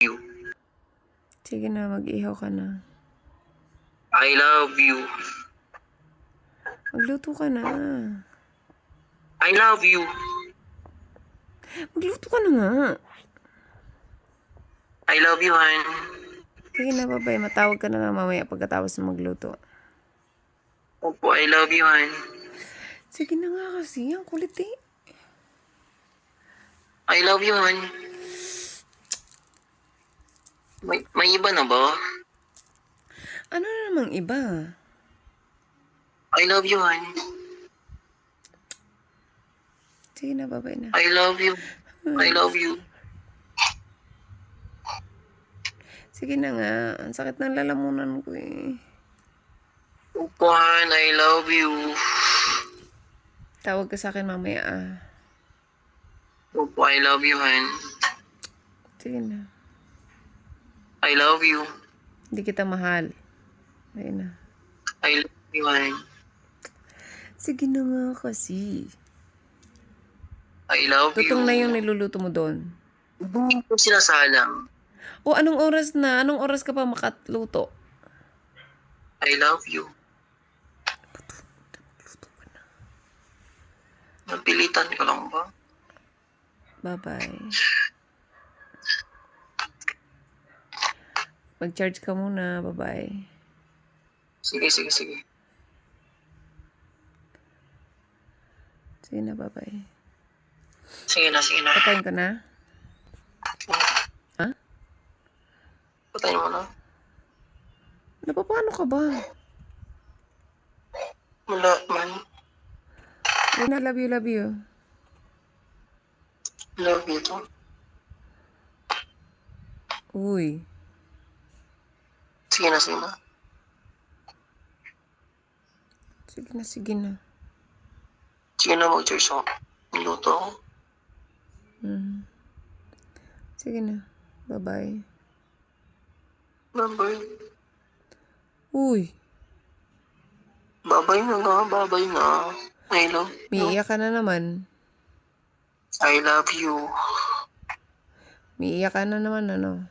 you. Sige na, mag-ihaw ka na. I love you. Magluto ka na. I love you. Magluto ka na nga. I love you, Han. Sige na, babay. Matawag ka na nga mamaya pagkatapos ng magluto. Opo, I love you, Han. Sige na nga kasi. Ang kulit eh. I love you, Han. May iba na ba? Ano na namang iba? I love you, Han. Sige na, babay na. I love you. I love you. Sige na nga. Ang sakit ng lalamunan ko eh. Opo, Han. I love you. Tawag ka sa akin mamaya ah. Opo, I love you, Han. Sige na. I love you. Hindi kita mahal. Ayun na. I love you, Han. Sige na nga kasi. I love you. Tutong na yung niluluto mo doon. Hindi ko sinasalang. O anong oras na? Anong oras ka pa makatluto? I love you. Napilitan ka lang ba? Bye-bye. Mag-charge ka muna. Bye-bye. Sige. Sige na, bye-bye. Sige na. Patayin ko na? Ha? Patayin mo na. Napapano ka ba? Wala man. Ayun na, love you. Love you too. Uy. Sige na. Sige na. Sige na, mag-cheers ako. Niluto ako. Sige na. Bye-bye. Babay. Uy. Babay na. I love you. Umiiyak ka na naman. I love you. Umiiyak ka na naman, ano?